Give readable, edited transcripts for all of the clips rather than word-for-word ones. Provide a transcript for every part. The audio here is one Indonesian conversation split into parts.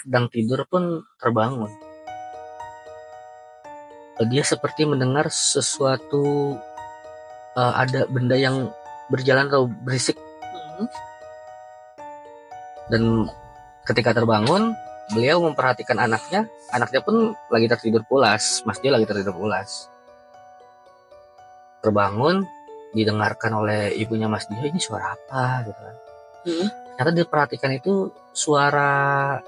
sedang tidur pun terbangun. Dia seperti mendengar sesuatu, ada benda yang berjalan atau berisik. Dan ketika terbangun, beliau memperhatikan anaknya pun lagi tertidur pulas. Mas Dio lagi tertidur pulas. Terbangun, didengarkan oleh ibunya Mas Dio, ini suara apa gitu kan. Ternyata diperhatikan itu suara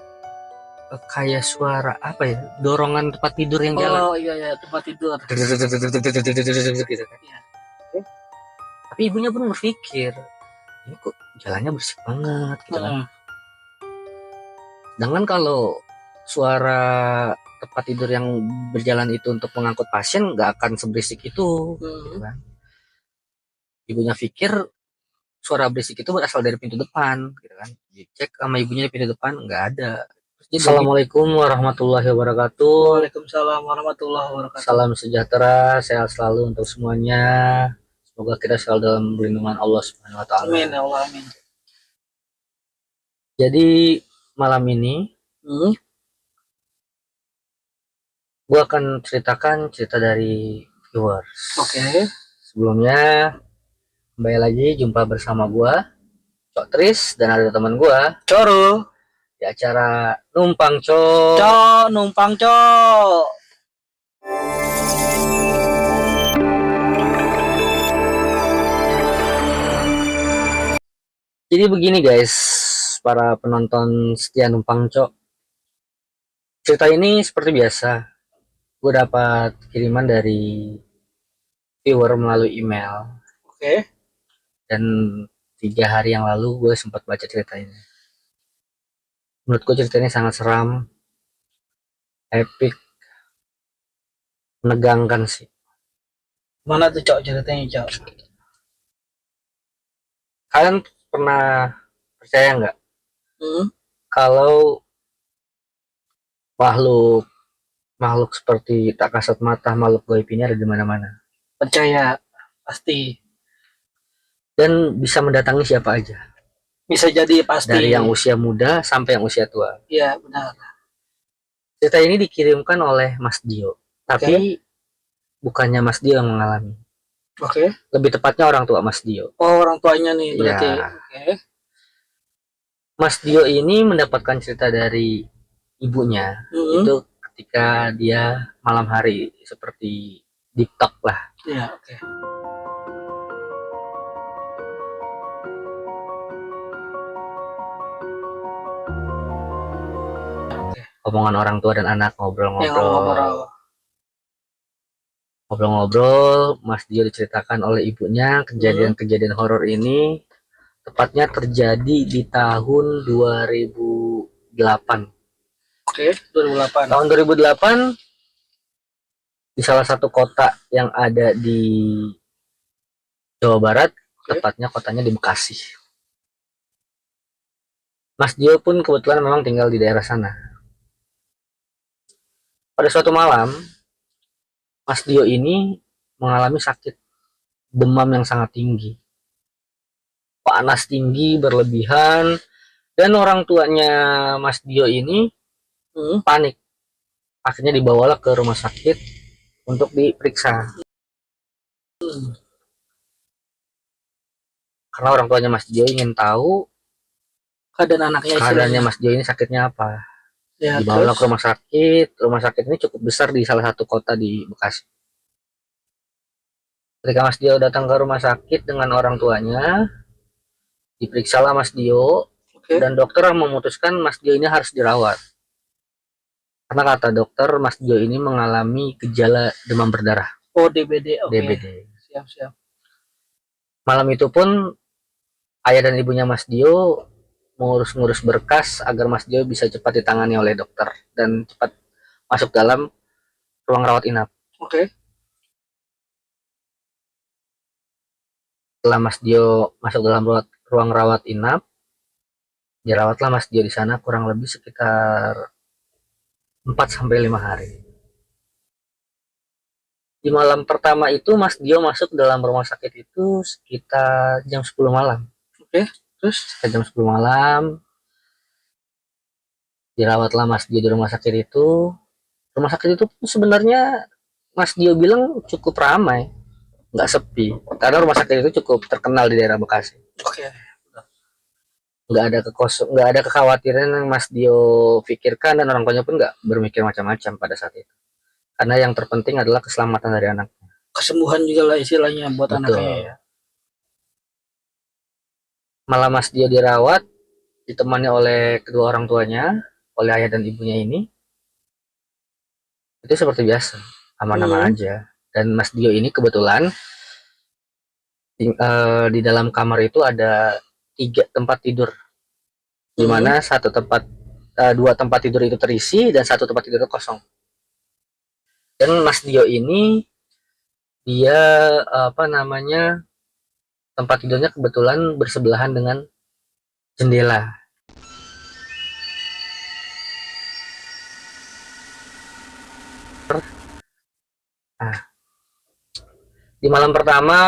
kayak suara apa ya, dorongan tempat tidur yang jalan. Oh iya tempat tidur gitu kan. ya. Tapi ibunya pun berpikir, ini kok jalannya berisik banget gitu kan. Sedangkan kalau suara tempat tidur yang berjalan itu untuk mengangkut pasien nggak akan seberisik itu gitu kan. Ibunya pikir suara berisik itu berasal dari pintu depan gitu kan. Dicek sama ibunya di pintu depan, nggak ada. Assalamualaikum warahmatullahi wabarakatuh. Waalaikumsalam warahmatullahi wabarakatuh. Salam sejahtera, sehat selalu untuk semuanya. Semoga kita selalu dalam perlindungan Allah Subhanahu wa taala. Amin ya Allah, amin. Jadi malam ini gue akan ceritakan cerita dari viewers. Oke. Sebelumnya kembali lagi jumpa bersama gue, Cok Tris, dan ada teman gue, Coro, di acara Numpang Cok. Cok, numpang Cok. Jadi begini guys, para penonton setia Numpang Cok. Cerita ini seperti biasa, gue dapat kiriman dari viewer melalui email. Oke. Dan 3 hari yang lalu gue sempat baca cerita ini. Menurutku cerita ini sangat seram, epic, menegangkan sih. Mana tuh Cok ceritanya Cok? Kalian pernah percaya nggak kalau makhluk seperti tak kasat mata, makhluk gaib ini ada di mana-mana? Percaya, pasti. Dan bisa mendatangi siapa aja. Bisa jadi pasti. Dari yang usia muda sampai yang usia tua. Iya benar. Cerita ini dikirimkan oleh Mas Dio, tapi bukannya Mas Dio yang mengalami. Oke. Lebih tepatnya orang tua Mas Dio. Oh, orang tuanya nih berarti. Ya. Mas Dio ini mendapatkan cerita dari ibunya itu ketika dia malam hari seperti deep talk lah. Iya, oke. Omongan orang tua dan anak ngobrol-ngobrol. Ngobrol-ngobrol, Mas Dio diceritakan oleh ibunya kejadian-kejadian horor ini tepatnya terjadi di tahun 2008. Oke, 2008. Tahun 2008 di salah satu kota yang ada di Jawa Barat, tepatnya kotanya di Bekasi. Mas Dio pun kebetulan memang tinggal di daerah sana. Pada suatu malam, Mas Dio ini mengalami sakit demam yang sangat tinggi, panas tinggi berlebihan, dan orang tuanya Mas Dio ini panik. Akhirnya dibawalah ke rumah sakit untuk diperiksa. Karena orang tuanya Mas Dio ingin tahu keadaannya Mas Dio ini sakitnya apa. Ya, dibawa ke rumah sakit. Rumah sakit ini cukup besar di salah satu kota di Bekasi. Ketika Mas Dio datang ke rumah sakit dengan orang tuanya, diperiksalah Mas Dio, dan dokter memutuskan Mas Dio ini harus dirawat. Karena kata dokter, Mas Dio ini mengalami gejala demam berdarah. Oh, DBD. DBD. Siap. Malam itu pun ayah dan ibunya Mas Dio mengurus-ngurus berkas agar Mas Dio bisa cepat ditangani oleh dokter dan cepat masuk dalam ruang rawat inap. Setelah Mas Dio masuk dalam ruang rawat inap, dirawatlah Mas Dio di sana kurang lebih sekitar 4-5 hari. Di malam pertama itu Mas Dio masuk dalam rumah sakit itu sekitar jam 10 malam. Terus sekitar jam 10 malam Dirawatlah Mas Dio di rumah sakit itu. Rumah sakit itu sebenarnya Mas Dio bilang cukup ramai, nggak sepi. Karena rumah sakit itu cukup terkenal di daerah Bekasi. Oke. Nggak ada kekhawatiran yang Mas Dio pikirkan, dan orang tuanya pun nggak berpikir macam-macam pada saat itu. Karena yang terpenting adalah keselamatan dari anak. Kesembuhan juga lah istilahnya buat anaknya Betul. ya. Malah Mas Dio dirawat, ditemani oleh kedua orang tuanya, oleh ayah dan ibunya ini. Itu seperti biasa, aman-aman aja. Dan Mas Dio ini kebetulan di dalam kamar itu ada 3 tempat tidur, di mana dua tempat tidur itu terisi dan satu tempat tidur itu kosong. Dan Mas Dio ini dia apa namanya tempat tidurnya kebetulan bersebelahan dengan jendela. Nah, di malam pertama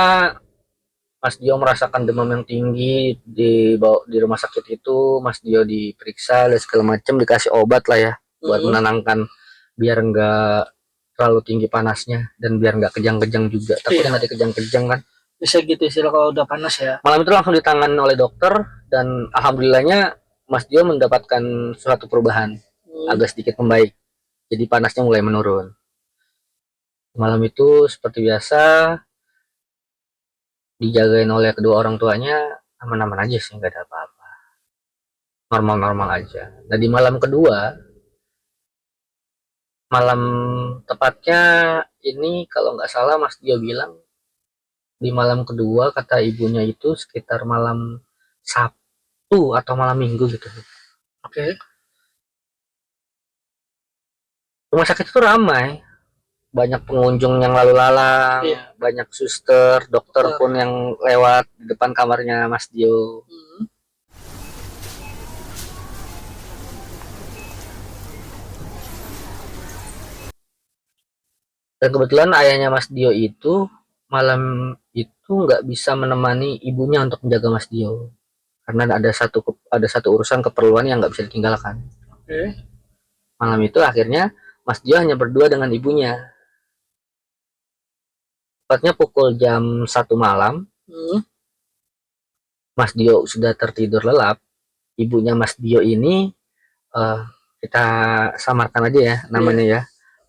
Mas Dio merasakan demam yang tinggi di rumah sakit itu. Mas Dio diperiksa dan segala macam, dikasih obat lah ya buat menenangkan, biar nggak terlalu tinggi panasnya dan biar nggak kejang-kejang juga. Takutnya nanti kejang-kejang kan. Bisa gitu istilah kalau udah panas ya. Malam itu langsung ditangani oleh dokter, dan alhamdulillahnya Mas Dio mendapatkan suatu perubahan, agak sedikit membaik. Jadi panasnya mulai menurun. Malam itu seperti biasa dijagain oleh kedua orang tuanya, aman-aman aja sih, nggak ada apa-apa, normal-normal aja. Nah di malam kedua, malam tepatnya ini kalau nggak salah Mas Dio bilang di malam kedua, kata ibunya itu sekitar malam Sabtu atau malam Minggu gitu. Oke. Rumah sakit itu ramai, banyak pengunjung yang lalu lalang, banyak suster, dokter pun yang lewat di depan kamarnya Mas Dio. Dan kebetulan ayahnya Mas Dio itu malam itu nggak bisa menemani ibunya untuk menjaga Mas Dio, karena ada satu urusan keperluan yang nggak bisa ditinggalkan. Malam itu akhirnya Mas Dio hanya berdua dengan ibunya. Tepatnya pukul jam 1 malam, Mas Dio sudah tertidur lelap. Ibunya Mas Dio ini kita samarkan aja ya namanya ya.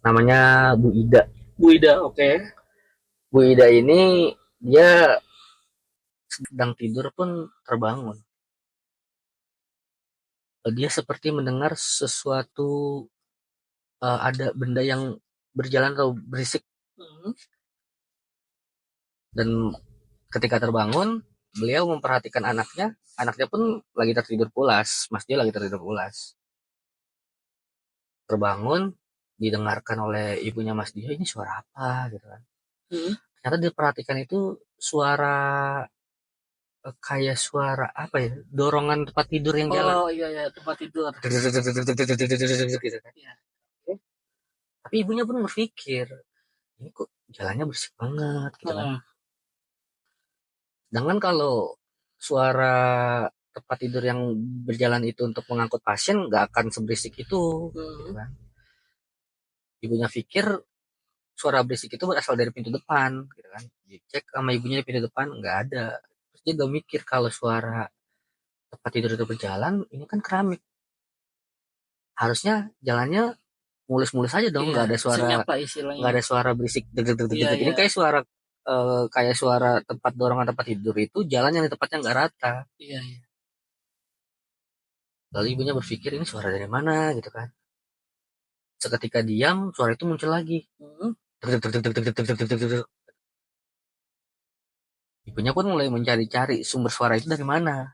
Namanya Bu Ida. Bu Ida, oke. Bu Ida ini dia sedang tidur pun terbangun. Dia seperti mendengar sesuatu, ada benda yang berjalan atau berisik. Dan ketika terbangun, beliau memperhatikan anaknya. Anaknya pun lagi tertidur pulas. Mas dia lagi tertidur pulas. Terbangun, didengarkan oleh ibunya Mas Dio, ini suara apa gitu kan. Ternyata diperhatikan itu suara kayak suara apa ya, dorongan tempat tidur yang jalan. Oh iya tempat tidur. Gitu kan. Tapi ibunya pun berpikir, ini kok jalannya bersih banget gitu kan. Sedangkan kalau suara tempat tidur yang berjalan itu untuk mengangkut pasien nggak akan seberisik itu. Gitu kan. Ibunya pikir suara berisik itu berasal dari pintu depan gitu kan. Dicek sama ibunya di pintu depan, nggak ada. Terus dia gak mikir kalau suara tempat tidur itu berjalan, ini kan keramik, harusnya jalannya mulus-mulus aja dong, nggak ada suara, nggak ada suara berisik deg deg deg deg. Ini kayak suara kayak suara tempat dorongan tempat tidur itu jalan yang di tempatnya nggak rata. Lalu ibunya berpikir, ini suara dari mana gitu kan. Seketika diam, suara itu muncul lagi. Ibunya pun mulai mencari-cari sumber suara itu dari mana.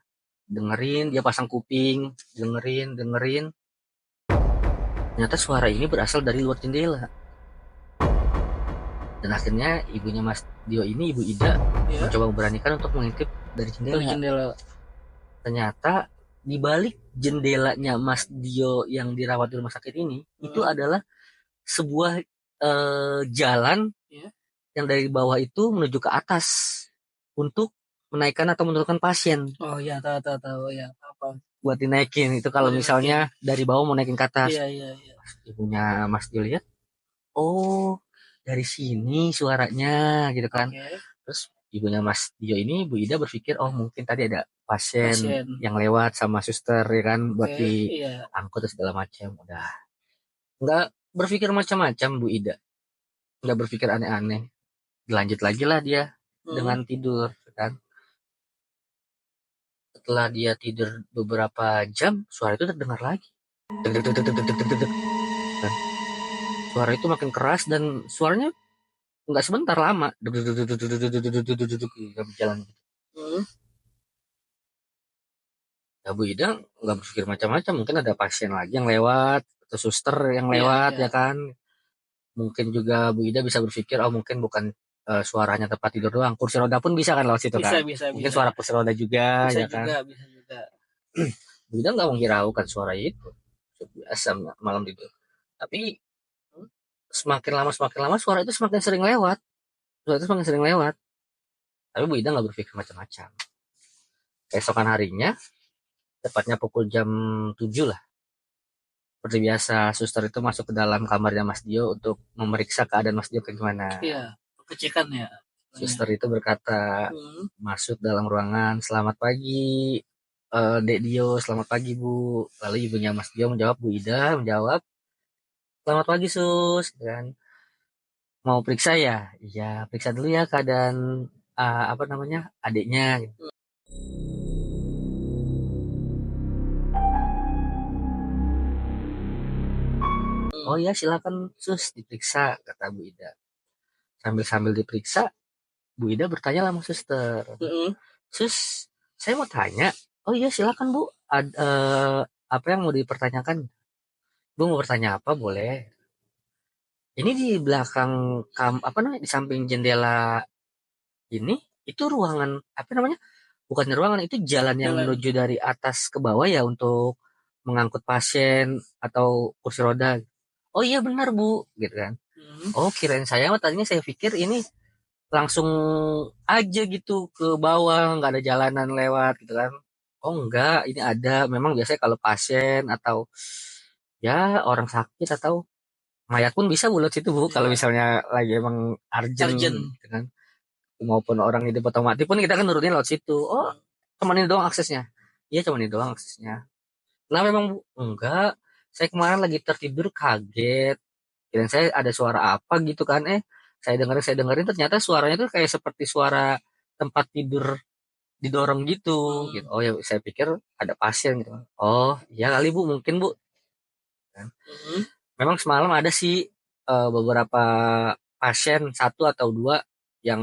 Dengerin, dia pasang kuping, dengerin. Ternyata suara ini berasal dari luar jendela. Dan akhirnya ibunya Mas Dio ini, Ibu Ida, mencoba memberanikan untuk mengintip dari jendela. Ternyata di balik jendelanya Mas Dio yang dirawat di rumah sakit ini, itu adalah sebuah jalan yang dari bawah itu menuju ke atas untuk menaikkan atau menurunkan pasien. Oh iya, tahu ya. Apa? buat dinaikin. Itu kalau Buat misalnya dari bawah mau naikin ke atas. Iya, iya, iya. Ibunya Mas Dio lihat, oh dari sini suaranya gitu kan. Oke. Terus ibunya Mas Dio ini, Bu Ida berpikir, oh mungkin tadi ada pasien Pasien. yang lewat sama suster ya kan, buat Oke, iya. diangkut dan segala macam. Udah nggak berpikir macam-macam Bu Ida, nggak berpikir aneh-aneh. Lanjut lagi lah dia Hmm. dengan tidur kan. Setelah dia tidur beberapa jam, suara itu terdengar lagi. Deg, deg, deg, deg, deg, deg, deg, deg. Kan? Suara itu makin keras dan suaranya nggak sebentar lama. Deg, deg, deg, deg, deg, deg, deg, deg, deg, deg, deg, deg, berjalan. Hmm. Ya Bu Ida nggak berpikir macam-macam. Mungkin ada pasien lagi yang lewat atau suster yang Iya, lewat iya. ya kan. Mungkin juga Bu Ida bisa berpikir, oh mungkin bukan suaranya tempat tidur doang. Kursi roda pun bisa kan lewat situ Bisa, kan. bisa, Mungkin bisa. suara kursi roda juga Bisa ya kan. juga, bisa juga. Bu Ida nggak menghiraukan suara itu. Biasa malam tidur. Tapi semakin lama suara itu semakin sering lewat. Suara itu semakin sering lewat. Tapi Bu Ida nggak berpikir macam-macam. Keesokan harinya, tepatnya pukul jam 7 lah. Seperti biasa, suster itu masuk ke dalam kamarnya Mas Dio untuk memeriksa keadaan Mas Dio kayak gimana. Iya, pengecekan ya. Suster itu berkata, Hmm. masuk dalam ruangan, selamat pagi, Dek Dio, selamat pagi Bu. Lalu ibunya Mas Dio menjawab, Bu Ida menjawab, selamat pagi Sus. Dan mau periksa ya? Iya, periksa dulu ya keadaan apa namanya adiknya. Oh ya silakan Sus diperiksa kata Bu Ida. Sambil diperiksa, Bu Ida bertanya sama suster. Hmm. Sus, saya mau tanya. Oh iya silakan Bu. Apa yang mau dipertanyakan? Bu mau bertanya apa? Boleh. Ini di belakang apa namanya di samping jendela ini itu ruangan apa namanya? Bukan ruangan itu jalan yang Jalan. menuju dari atas ke bawah ya untuk mengangkut pasien atau kursi roda. Oh iya benar Bu, gitu kan. Hmm. Oh kirain saya tadinya saya pikir ini langsung aja gitu ke bawah nggak ada jalanan lewat gitu kan. Oh enggak, ini ada. Memang biasanya kalau pasien atau ya orang sakit atau mayat pun bisa bulat situ Bu. Kalau Iya. misalnya lagi emang urgent Urgent. gitu kan. Maupun orang hidup atau mati pun kita kan nurunin lewat situ. Oh, Hmm. cuman ini doang aksesnya. Iya, cuman ini doang aksesnya. Nah, memang Bu, enggak. Saya kemarin lagi tertidur kaget. Kirain saya ada suara apa gitu kan. Saya dengerin ternyata suaranya tuh kayak seperti suara tempat tidur didorong gitu. Gitu. Hmm. Oh ya, saya pikir ada pasien gitu. Oh, ya kali Bu, mungkin Bu. Hmm. Memang semalam ada sih beberapa pasien satu atau dua yang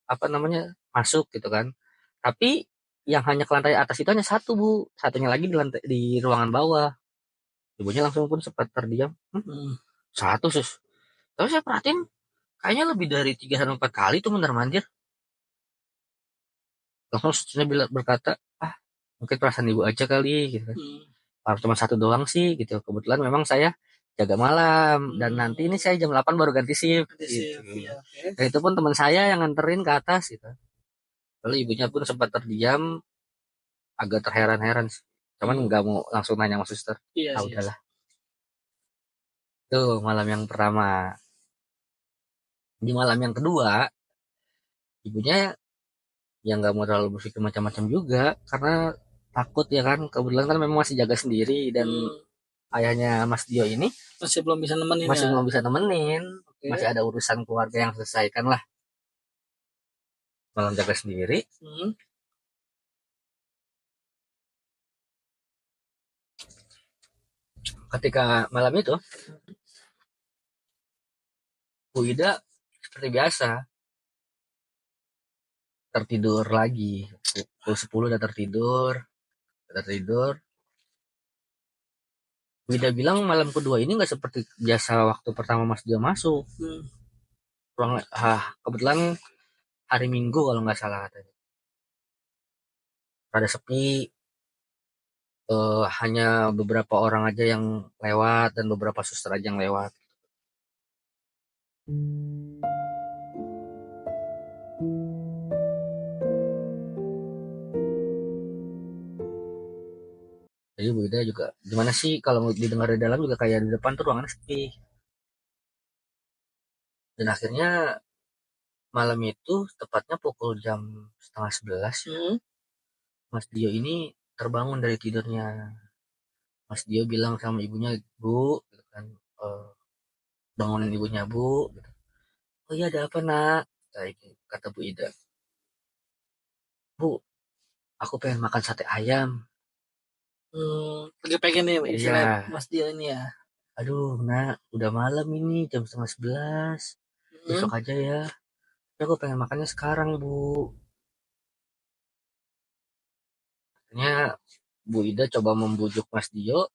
apa namanya masuk gitu kan. Tapi yang hanya ke lantai atas itu hanya satu Bu, satunya lagi di lantai di ruangan bawah. Ibunya langsung pun sempat terdiam. Hmm. Satu sus. Tapi saya perhatiin kayaknya lebih dari 3 sampai 4 kali tuh mondar mandir. Langsung susternya berkata, ah mungkin perasaan ibu aja kali gitu kan. Hmm. Kalau cuma satu doang sih gitu. Kebetulan memang saya jaga malam dan nanti ini Hmm. saya jam 8 baru ganti shift Ada gitu. sih. Iya, oke. Dan itu pun teman saya yang nganterin ke atas gitu. Lalu ibunya pun sempat terdiam, agak terheran-heran sih. Cuman Hmm. nggak mau langsung nanya sama suster. Iya Ah sih. udahlah. Itu malam yang pertama. Di malam yang kedua, ibunya yang nggak mau terlalu berpikir macam-macam juga karena takut ya kan. Kebetulan kan memang masih jaga sendiri dan Hmm. ayahnya Mas Dio ini Masih belum bisa nemenin masih ya. belum bisa nemenin. Masih Oke. ada urusan keluarga yang selesaikan lah. Malam jaga sendiri. Hmm. Ketika malam itu, Bu Ida seperti biasa tertidur lagi. Pukul 10 udah tertidur. Udah tertidur. Bu Ida bilang malam kedua ini nggak seperti biasa waktu pertama Mas Dio masuk. Hmm. Kebetulan hari Minggu kalau nggak salah katanya. Rada sepi, hanya beberapa orang aja yang lewat dan beberapa suster aja yang lewat. Jadi Bu Ida juga gimana sih kalau didengar di dalam juga kayak di depan tuh ruangan sepi. Dan akhirnya malam itu tepatnya pukul jam setengah 11 ya, Hmm. Mas Dio ini terbangun dari tidurnya. Mas Dio bilang sama ibunya, Bu, gitu kan, "Eh, bangunin ibunya Bu." Gitu. Oh iya ada apa nak? Kata Bu Ida. Bu, aku pengen makan sate ayam. Lagi pengen nih istilah Iya, Mas Dio ini ya. aduh nak, udah malam ini jam setengah 11. Hmm. Besok aja ya. Tapi aku pengen makannya sekarang Bu. Akhirnya Bu Ida coba membujuk Mas Dio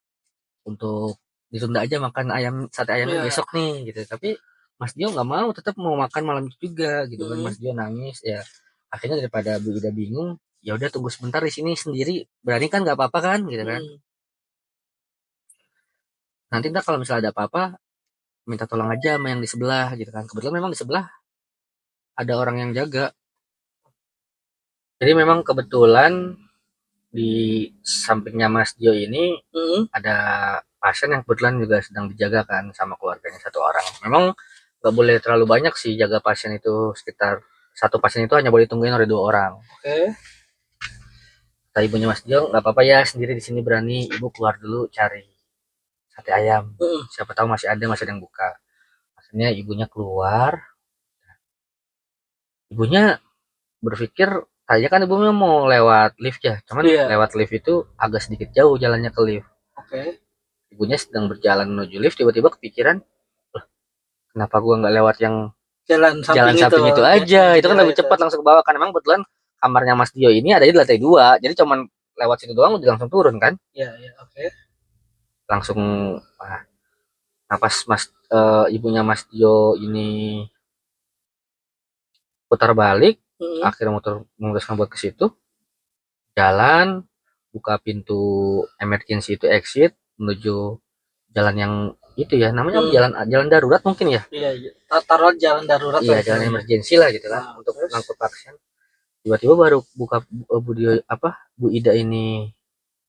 untuk ditunda aja makan sate ayamnya Ya. besok nih gitu. Tapi Mas Dio nggak mau, tetap mau makan malam itu juga gitu kan. Hmm. Mas Dio nangis ya. Akhirnya daripada Bu Ida bingung, ya udah tunggu sebentar di sini sendiri. Berani kan nggak apa-apa kan gitu kan. Hmm. Nanti ntar kalau misalnya ada apa-apa minta tolong aja sama yang di sebelah gitu kan. Kebetulan memang di sebelah ada orang yang jaga. Jadi memang kebetulan di sampingnya Mas Dio ini Hmm. ada pasien yang kebetulan juga sedang dijaga kan sama keluarganya satu orang. Memang nggak boleh terlalu banyak sih jaga pasien itu, sekitar satu pasien itu hanya boleh ditungguin oleh 2 orang. Oke. Kata ibunya Mas Dio, nggak apa-apa ya sendiri di sini berani, ibu keluar dulu cari sate ayam. Hmm. Siapa tahu masih ada yang buka. Akhirnya ibunya keluar, ibunya berpikir tadinya kan ibunya mau lewat lift ya, cuman Iya. lewat lift itu agak sedikit jauh jalannya ke lift. Oke. Ibunya sedang berjalan menuju lift, tiba-tiba kepikiran, kenapa gua nggak lewat yang Jalan jalan samping itu. samping itu Oke. aja, Yang itu kan jendela lebih itu. cepat langsung ke bawah kan. Emang kebetulan kamarnya Mas Dio ini ada di lantai 2, jadi cuman lewat situ doang udah langsung turun kan, Iya, iya. Oke. langsung. Nah pas ibunya Mas Dio ini putar balik, Hmm. akhirnya memutuskan buat ke situ, jalan, buka pintu emergency itu exit menuju jalan yang itu ya, namanya Hmm. jalan jalan darurat mungkin ya. Iya, iya. Taruh jalan darurat Iya lah jalan istilahnya. emergency lah gitu kan, Nah, untuk terus. ngangkut pasien. Tiba-tiba baru buka Bu Dio apa Bu Ida ini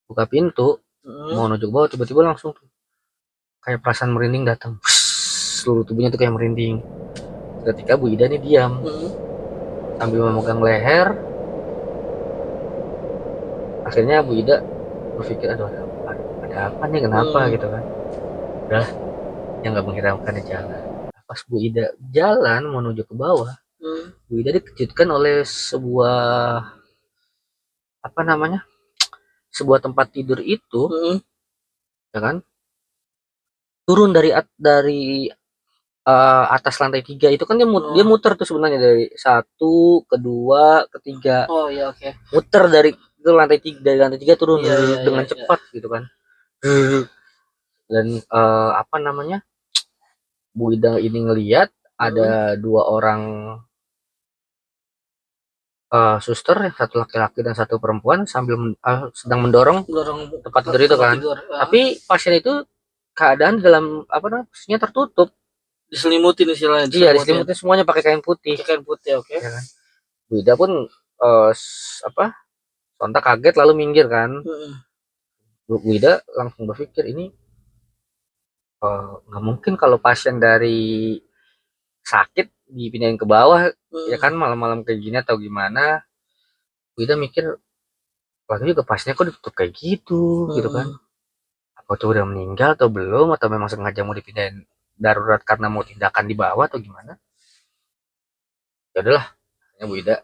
buka pintu Hmm. mau nuju ke bawah, tiba-tiba langsung tuh kayak perasaan merinding datang. Seluruh tubuhnya tuh kayak merinding. Ketika Bu Ida nih diam Hmm. sambil memegang leher. Akhirnya Bu Ida berpikir, aduh ada apa nih, kenapa Hmm. gitu kan. Udah, yang nggak menghiraukan jalan. Pas Bu Ida jalan menuju ke bawah, Hmm. Bu Ida dikejutkan oleh sebuah apa namanya, sebuah tempat tidur itu Hmm. ya kan, turun dari atas lantai 3 itu kan, dia Oh. muter tuh sebenarnya dari satu, kedua, ketiga, Oh, iya, oke. muter dari itu lantai 3 turun Iya, iya, iya, dengan iya. cepat gitu kan. Dan apa namanya, Bu Ida ini ngelihat ada Hmm. 2 orang suster, satu laki-laki dan satu perempuan sambil sedang mendorong Dorong tempat tidur itu tempat kan. tidur. Tapi pasien itu keadaan dalam apa namanya, posisinya tertutup. Diselimutin istilahnya, Iya diselimutin. diselimutin semuanya pakai kain putih. Pakai kain putih, oke. Ya kan? Bu Ida pun apa, sontak kaget lalu minggir kan. Hmm. Bu Ida langsung berpikir ini nggak mungkin kalau pasien dari sakit dipindahin ke bawah ya Hmm. kan, malam-malam kayak gini atau gimana. Bu Ida mikir, waktu juga pasiennya kok ditutup kayak gitu kan. Hmm. Apa tuh udah meninggal atau belum, atau memang sengaja mau dipindahin darurat karena mau tindakan di bawah atau gimana. Ya udahlah, Bu Ida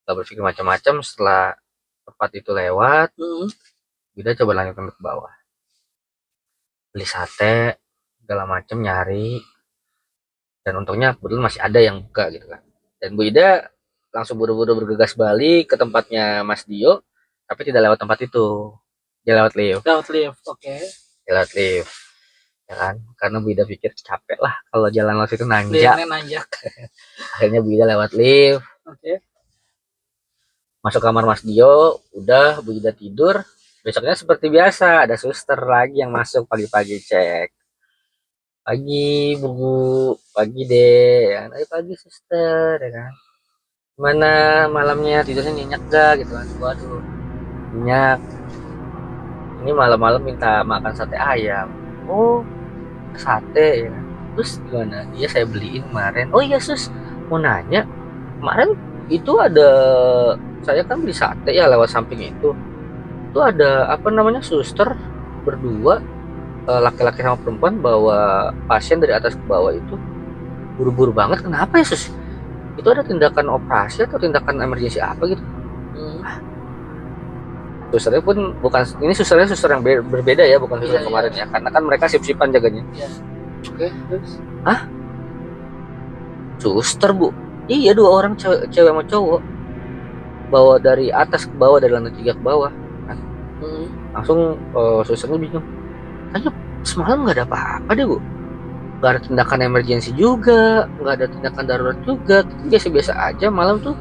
gak berpikir macam-macam. Setelah tempat itu lewat, Hmm. Bu Ida coba lanjutkan ke bawah, beli sate segala macam, nyari, dan untungnya kebetulan masih ada yang buka gitu kan. Dan Bu Ida langsung buru-buru bergegas balik ke tempatnya Mas Dio, tapi tidak lewat tempat itu, dia lewat lift. Lewat lift, oke. Dia lewat lift ya kan, karena Bu Ida pikir capek lah kalau jalan lewat itu nanjak. Liftnya nanjak. Akhirnya Bu Ida lewat lift, Oke. masuk kamar Mas Dio, udah Bu Ida tidur. Besoknya seperti biasa, ada suster lagi yang masuk pagi-pagi cek. Pagi Bu, pagi deh, ya kan? Ayo pagi suster, ya kan. Gimana malamnya tidurnya nyenyak gak gitu kan? Waduh, nyenyak. ini malam-malam minta makan sate ayam. Oh, sate ya. Terus gimana? Iya saya beliin kemarin. Oh iya sus, mau nanya, kemarin itu ada, saya kan beli sate ya lewat samping itu ada apa namanya, suster berdua, laki-laki sama perempuan bawa pasien dari atas ke bawah itu buru-buru banget. Kenapa ya sus? Itu ada tindakan operasi atau tindakan emergensi apa gitu? Susternya pun bukan, ini susternya suster yang berbeda ya, bukan suster Iya, kemarin ya, karena kan mereka sip-sipan jaganya. Oke, terus Suster bu, iya dua orang, cewek sama cowok, bawa dari atas ke bawah, dari lantai 3 ke bawah. Langsung susternya bingung, kayaknya semalam nggak ada apa-apa deh bu, nggak ada tindakan emergensi juga, nggak ada tindakan darurat juga, kita biasa-biasa aja malam tuh,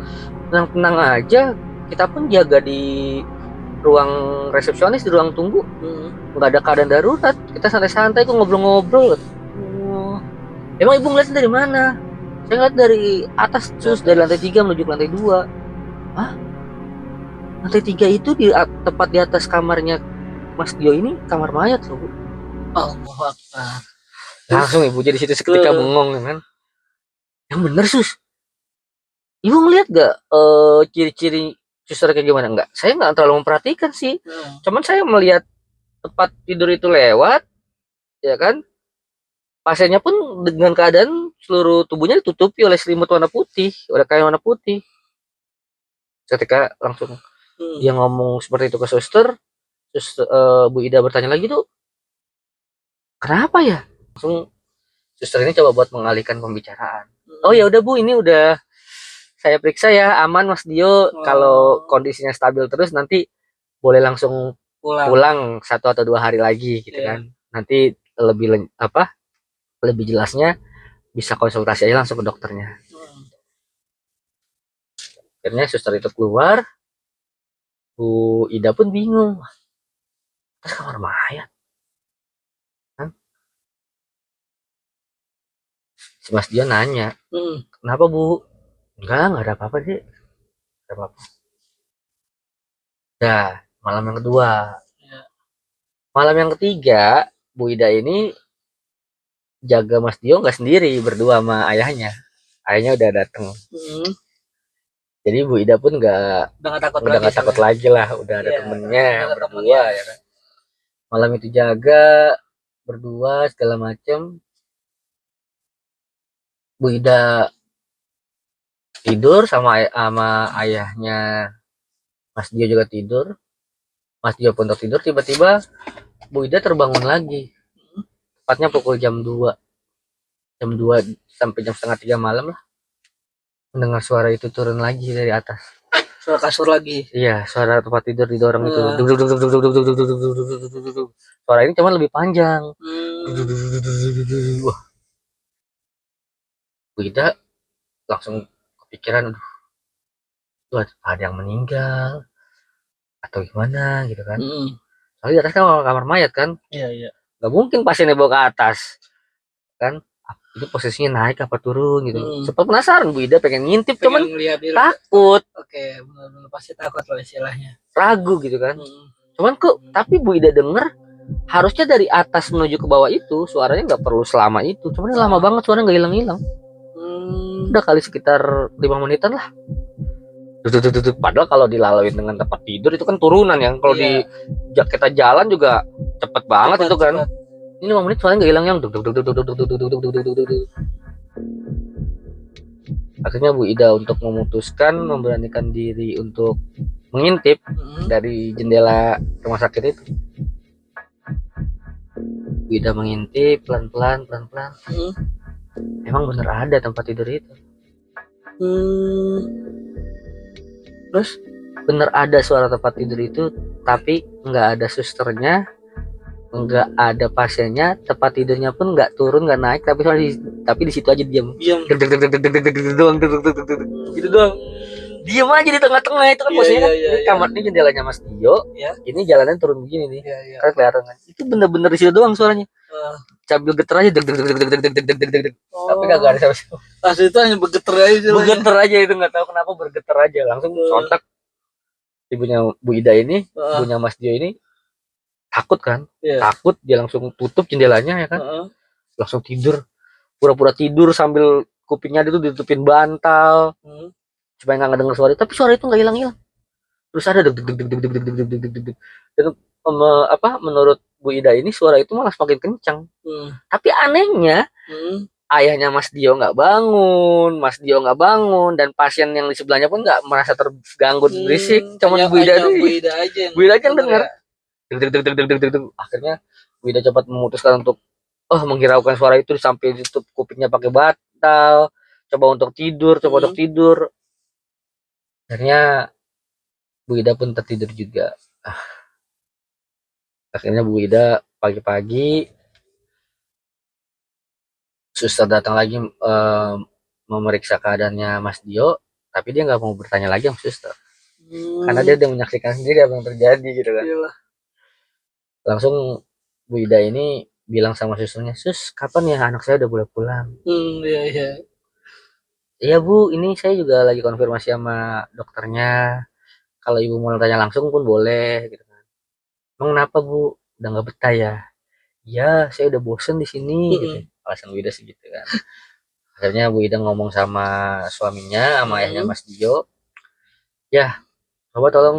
tenang-tenang aja. Kita pun jaga di ruang resepsionis, di ruang tunggu, nggak ada keadaan darurat, kita santai-santai kok, ngobrol-ngobrol. Oh, emang ibu ngeliatnya dari mana? Saya ngeliat dari atas sus, dari lantai 3 menuju ke lantai 2. Hah? Lantai 3 itu tepat di atas kamarnya Mas Dio ini, kamar mayat loh bu. Allahu Akbar. Langsung ibu jadi situ seketika bengong kan. Yang bener sus, ibu ngeliat gak ciri-ciri suster kayak gimana? Enggak, saya nggak terlalu memperhatikan sih. Cuman saya melihat tempat tidur itu lewat, ya kan, pasiennya pun dengan keadaan seluruh tubuhnya ditutupi oleh selimut warna putih, oleh kain warna putih. Ketika langsung dia ngomong seperti itu ke suster, terus Bu Ida bertanya lagi tuh, kenapa ya? Langsung suster ini coba buat mengalihkan pembicaraan. Oh ya udah Bu, ini udah saya periksa ya, aman Mas Dio. Kalau kondisinya stabil terus, nanti boleh langsung pulang 1 atau 2 hari lagi gitu kan. Nanti lebih jelasnya bisa konsultasi aja langsung ke dokternya. Akhirnya suster itu keluar, Bu Ida pun bingung, terus kamar mayat kan. Si Mas Dio nanya, kenapa Bu? Enggak ada apa-apa sih, ada apa-apa. Dah, malam yang kedua, malam yang ketiga, Bu Ida ini jaga Mas Dio nggak sendiri, berdua sama ayahnya. Ayahnya udah dateng. Jadi Bu Ida pun udah nggak takut lagi lah, udah ada temennya berdua ya kan. Malam itu jaga berdua segala macem. Bu Ida tidur sama ayahnya, Mas Dio juga tidur. Mas Dio pun tidur, tiba-tiba Bu Ida terbangun lagi. Tepatnya pukul jam 2 sampai jam setengah 3 malam lah. Mendengar suara itu turun lagi dari atas. Suara kasur lagi. Iya, suara tempat tidur didorong itu. Suara ini cuman lebih panjang. Wah, Bu Ida langsung kepikiran, aduh, ada yang meninggal atau gimana gitu kan. Soalnya di atas kan kamar mayat kan. Iya. Gak mungkin pasiennya bawa ke atas kan, itu posisinya naik apa turun gitu. Sempat penasaran Bu Ida, pengen ngintip, cuman takut. Oke, benar-benar pasti takut lah istilahnya, ragu gitu kan. Cuman kok, tapi Bu Ida denger harusnya dari atas menuju ke bawah itu suaranya nggak perlu selama itu, cuman lama banget, suaranya nggak hilang-hilang. Udah kali sekitar 5 menitan lah. Padahal kalau dilalui dengan tempat tidur itu kan turunan ya. Kalau di kita jalan juga cepet banget itu kan. Ini 5 menit soalnya nggak hilang yang Akhirnya Bu Ida untuk memutuskan, memberanikan diri untuk mengintip dari jendela rumah sakit itu. Bu Ida mengintip pelan-pelan. Emang bener ada tempat tidur itu. Terus bener ada suara tempat tidur itu, tapi nggak ada susternya, nggak ada pasiennya, tempat tidurnya pun nggak turun, nggak naik, tapi di situ aja diam. Gitu doang. Diam aja di tengah-tengah itu kan, posisinya kan ini kamar, ini jendelanya Mas Dio, ini jalannya turun begini nih, kan kelihatan kan. Itu bener-bener di situ doang suaranya. Sambil geter aja, tapi nggak ada siapa-siapa. Asli itu hanya bergetar aja. Itu nggak tahu kenapa bergetar aja. Langsung sontak ibunya Bu Ida ini, ibunya Mas Dio ini takut kan, Iya. takut dia langsung tutup jendelanya ya kan, Heeh. langsung tidur, pura-pura tidur sambil kupingnya itu ditutupin bantal Hmm. supaya nggak ngedenger suara, tapi suara itu nggak hilang-hilang, terus ada deg deg deg deg deg deg deg deg deg deg deg. Dan menurut Bu Ida ini suara itu malah semakin kencang. Tapi anehnya ayahnya Mas Dio nggak bangun, Mas Dio nggak bangun, dan pasien yang di sebelahnya pun nggak merasa terganggu berisik, cuman Bu Ida Bu Ida aja. Bu Ida aja yang dengar. Deg deg deg deg deg deg deg. Akhirnya Bu Ida cepat memutuskan untuk menghiraukan suara itu sampai ditutup kupingnya pakai bantal, coba untuk tidur. Akhirnya Bu Ida pun tertidur juga. Akhirnya Bu Ida pagi-pagi suster datang lagi memeriksa keadaannya Mas Dio, tapi dia nggak mau bertanya lagi sama suster. Karena dia udah menyaksikan sendiri apa yang terjadi gitu kan. Iyalah. Langsung Bu Ida ini bilang sama susternya, "Sus, kapan ya anak saya udah boleh pulang?" Iya iya. "Iya Bu, ini saya juga lagi konfirmasi sama dokternya. Kalau Ibu mau tanya langsung pun boleh." Gitu kan. "Emang kenapa Bu? Udah nggak betah ya?" "Iya, saya udah bosen di sini." Gitu. Alasan Bu Ida segitu kan. Akhirnya Bu Ida ngomong sama suaminya, sama ayahnya Mas Dio, "Ya, coba tolong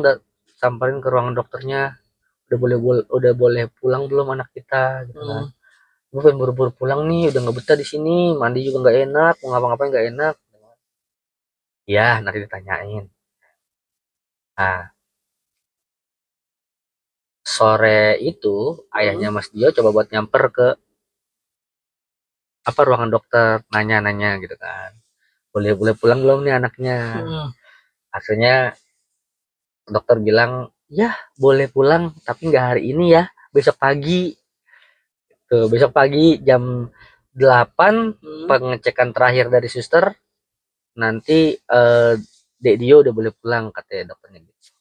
samperin ke ruangan dokternya. Udah boleh pulang belum anak kita?" Gitu kan. "Gue pengen buru-buru pulang nih, udah nggak betah di sini, mandi juga nggak enak, mau ngapa-ngapain nggak enak." "Ya, nanti ditanyain." Nah, sore itu ayahnya Mas Dio coba buat nyamper ke ruangan dokter, nanya-nanya gitu kan. Boleh pulang belum nih anaknya? Akhirnya dokter bilang, "Ya, boleh pulang, tapi nggak hari ini ya, besok pagi." Tuh, besok pagi jam 8 pengecekan terakhir dari suster, nanti Dek Dio udah boleh pulang katanya dokternya gitu.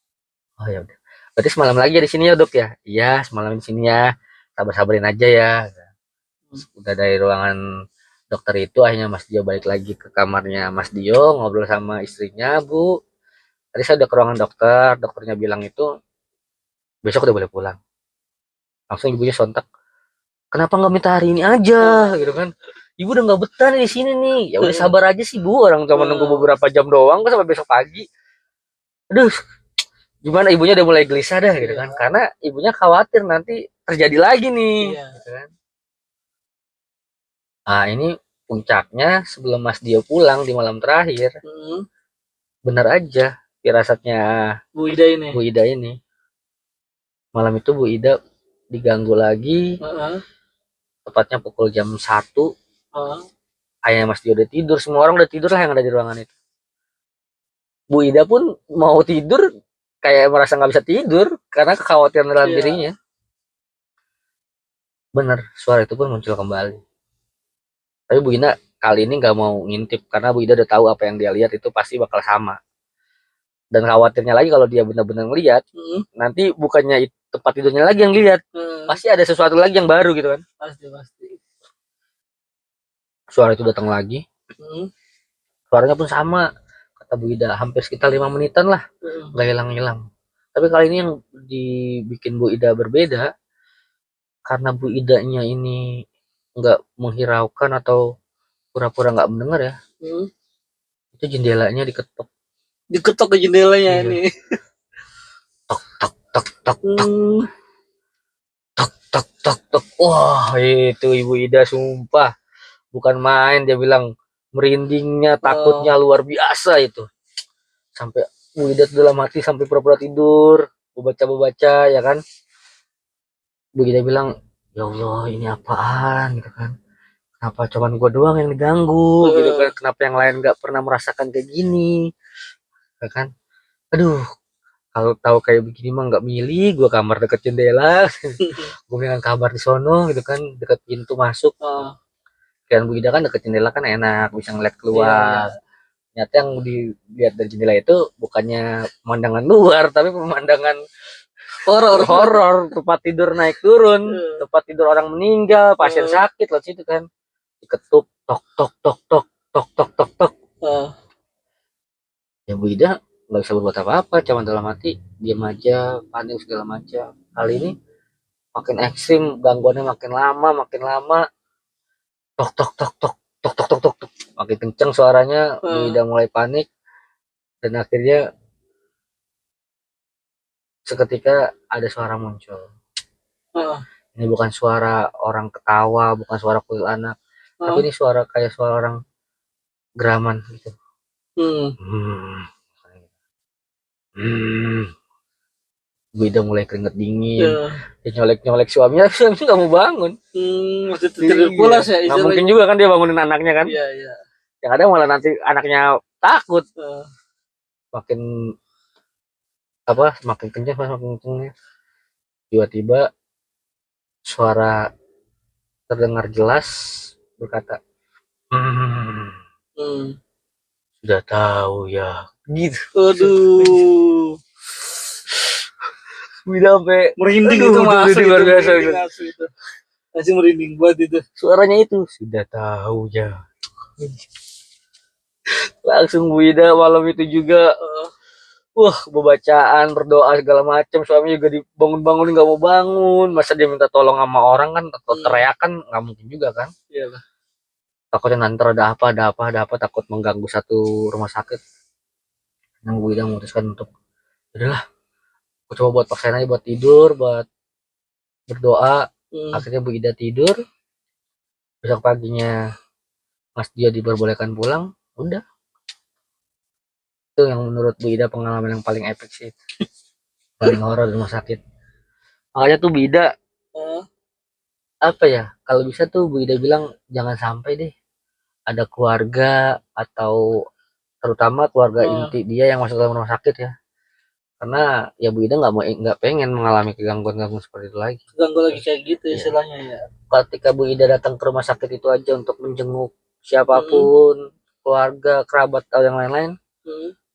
Oh ya udah. Berarti semalam lagi ya di sini ya, Dok ya? Iya, semalam di sini ya. Sabar-sabarin aja ya. Udah dari ruangan dokter itu akhirnya Mas Dio balik lagi ke kamarnya Mas Dio, ngobrol sama istrinya, "Bu, tadi saya udah ke ruangan dokter, dokternya bilang itu besok udah boleh pulang." Langsung ibunya sontak, "Kenapa nggak minta hari ini aja?" Gitu kan. "Ibu udah nggak betah nih di sini nih." "Ya udah sabar aja sih Bu, orang cuma nunggu beberapa jam doang kok sampai besok pagi." Aduh, gimana, ibunya udah mulai gelisah dah gitu kan. Karena ibunya khawatir nanti terjadi lagi nih. Gitu kan. Nah, ini puncaknya sebelum Mas Dio pulang di malam terakhir, benar aja firasatnya Bu Ida ini. Malam itu Bu Ida diganggu lagi, tepatnya pukul jam 1. Ayah Mas Dio udah tidur, semua orang udah tidur lah yang ada di ruangan itu. Bu Ida pun mau tidur, kayak merasa nggak bisa tidur karena kekhawatiran dalam dirinya. Bener, suara itu pun muncul kembali. Tapi Bu Ida kali ini nggak mau ngintip karena Bu Ida udah tahu apa yang dia lihat itu pasti bakal sama. Dan khawatirnya lagi kalau dia benar-benar ngelihat, nanti bukannya tempat tidurnya lagi yang lihat, pasti ada sesuatu lagi yang baru gitu kan. Pasti. Suara itu datang lagi. Suaranya pun sama, kata Bu Ida, hampir sekitar 5 menitan lah, nggak hilang-hilang. Tapi kali ini yang dibikin Bu Ida berbeda, karena Bu Idanya ini nggak menghiraukan atau pura-pura nggak mendengar ya. Itu jendelanya diketok. Diketok ke jendelanya ini. Tok tok tok tok tok. Tok tok tok tok. Wah, itu Ibu Ida sumpah. Bukan main, dia bilang merindingnya, takutnya luar biasa itu. Sampai Bu Ida dalam hati sampai pura-pura tidur, baca ya kan. Bu Ida bilang, "Ya Allah, ini apaan?" gitu kan. "Kenapa cuman gue doang yang diganggu?" gitu kan. "Kenapa yang lain nggak pernah merasakan kayak gini?" Ya kan. Aduh, kalau tahu kayak begini mah nggak milih gue kamar deket jendela. Gue bilang kamar di sono gitu kan, deket pintu masuk. Dan Bu Ida kan deket jendela kan enak, bisa ngeliat keluar. Ternyata yang dilihat dari jendela itu bukannya pemandangan luar, tapi pemandangan horor, tempat tidur naik turun, tempat tidur orang meninggal, pasien sakit loh situ kan. Diketuk, tok tok tok tok tok tok tok tok. Ya Bu Ida nggak bisa berbuat apa-apa, cuma dalam hati diam aja, panik segala macam. Kali ini makin ekstrim, gangguannya makin lama, tok tok tok tok tok tok tok tok, tok. Makin kenceng suaranya, Bu Ida mulai panik dan akhirnya seketika ada suara muncul. Ini bukan suara orang ketawa, bukan suara kuntilanak, tapi ini suara kayak suara orang geraman gitu. Bu Ida mulai keringet dingin. Dia nyolek-nyolek suaminya, suaminya nggak mau bangun. Masih tidur pulas ya. Nggak mungkin juga kan dia bangunin anaknya kan. Iya, iya. Yang ada malah nanti anaknya takut. Makin semakin kenceng, semakin kencengnya. Tiba-tiba suara terdengar jelas berkata, sudah tahu ya. Gitu. Aduh. Bida sampai merinding itu masuk luar itu, biasa merinding asli itu. Masih merinding banget itu. Suaranya itu sudah tahu ya. Langsung Bu Ida malam itu juga bacaan, berdoa segala macam. Suami juga dibangun-bangunin nggak mau bangun. Masa dia minta tolong sama orang kan atau teriakan nggak mungkin juga kan. Iyalah. Takutnya nanti ada apa, takut mengganggu satu rumah sakit. Yang Bu Ida memutuskan untuk udahlah, aku coba buat paksain aja buat tidur, buat berdoa. Akhirnya Bu Ida tidur. Besok paginya Mas dia diperbolehkan pulang. Udah, itu yang menurut Bu Ida pengalaman yang paling epic sih, paling horor di rumah sakit. Makanya tuh Bu Ida apa ya, kalau bisa tuh Bu Ida bilang jangan sampai deh ada keluarga atau terutama keluarga inti dia yang masuk dalam rumah sakit ya, karena ya Bu Ida nggak pengen mengalami kegangguan-gangguan seperti itu lagi. Ganggu lagi kayak gitu istilahnya ya. Ketika Bu Ida datang ke rumah sakit itu aja untuk menjenguk siapapun, keluarga, kerabat atau yang lain-lain,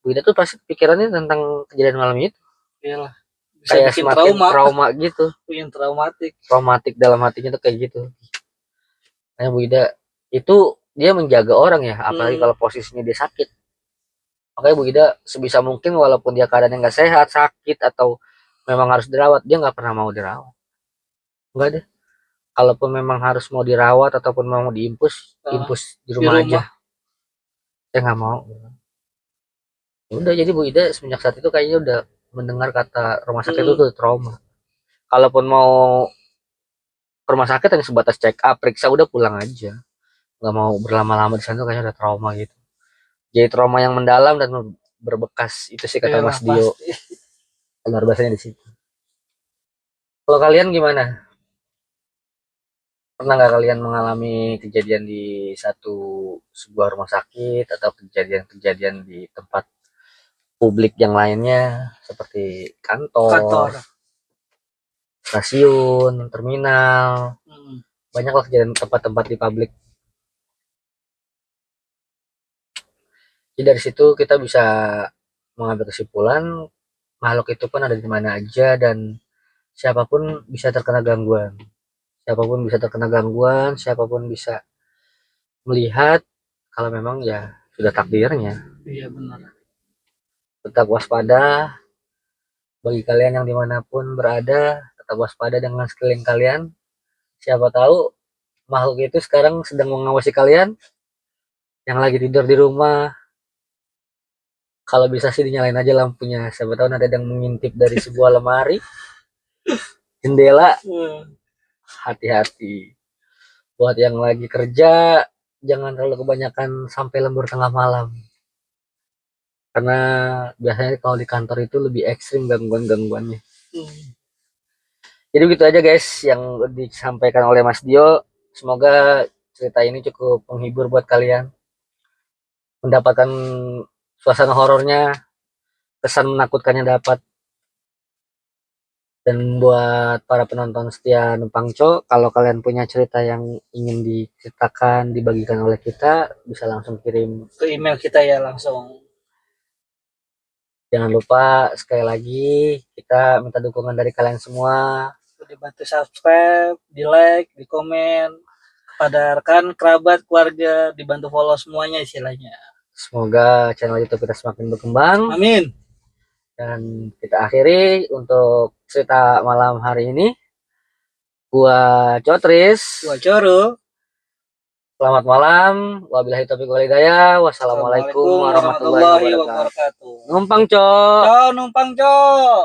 Bu Ida tuh pasti pikirannya tentang kejadian malam itu. Iyalah. Bisa Kayak bikin semakin trauma gitu. Bikin traumatik. Traumatik dalam hatinya tuh kayak gitu. Kayak Bu Ida itu dia menjaga orang ya, apalagi kalau posisinya dia sakit. Makanya Bu Ida sebisa mungkin walaupun dia keadaannya nggak sehat, sakit atau memang harus dirawat, dia nggak pernah mau dirawat. Enggak deh. Kalaupun memang harus mau dirawat ataupun mau diimpus, impus di rumah aja. Saya nggak mau. Ya udah, jadi Bu Ida semenjak saat itu kayaknya udah mendengar kata rumah sakit itu tuh trauma. Kalaupun mau ke rumah sakit hanya sebatas check up, periksa udah pulang aja. Nggak mau berlama-lama di sana tuh kayaknya udah trauma gitu. Jadi trauma yang mendalam dan berbekas itu sih kata Mas Dio. Luar biasanya di situ. Kalau kalian gimana? Pernah nggak kalian mengalami kejadian di sebuah rumah sakit atau kejadian-kejadian di tempat publik yang lainnya seperti kantor, stasiun, terminal, banyaklah kejadian tempat-tempat di publik. Jadi dari situ kita bisa mengambil kesimpulan makhluk itu pun ada di mana aja dan siapapun bisa terkena gangguan. Siapapun bisa melihat kalau memang ya sudah takdirnya. Iya benar. Tetap waspada bagi kalian yang dimanapun berada, tetap waspada dengan sekeliling kalian. Siapa tahu makhluk itu sekarang sedang mengawasi kalian yang lagi tidur di rumah. Kalau bisa sih dinyalain aja lampunya. Siapa tahu nanti ada yang mengintip dari sebuah lemari, jendela. Hati-hati. Buat yang lagi kerja, jangan terlalu kebanyakan sampai lembur tengah malam. Karena biasanya kalau di kantor itu lebih ekstrim gangguan-gangguannya. Jadi begitu aja guys yang disampaikan oleh Mas Dio. Semoga cerita ini cukup menghibur buat kalian. Mendapatkan suasana horornya, kesan menakutkannya dapat. Dan buat para penonton setia Numpangco, kalau kalian punya cerita yang ingin diceritakan, dibagikan oleh kita, bisa langsung kirim ke email kita ya langsung. Jangan lupa sekali lagi kita minta dukungan dari kalian semua. Dibantu subscribe, di like, di komen. Kepada rekan, kerabat, keluarga, dibantu follow semuanya istilahnya. Semoga channel YouTube kita semakin berkembang. Amin. Dan kita akhiri untuk cerita malam hari ini. Gua Cotris. Gua Coro. Selamat malam. Wabillahi taufiq wal hidayah. Wassalamualaikum warahmatullahi wabarakatuh. Numpang, Cok. Cok, numpang, Cok.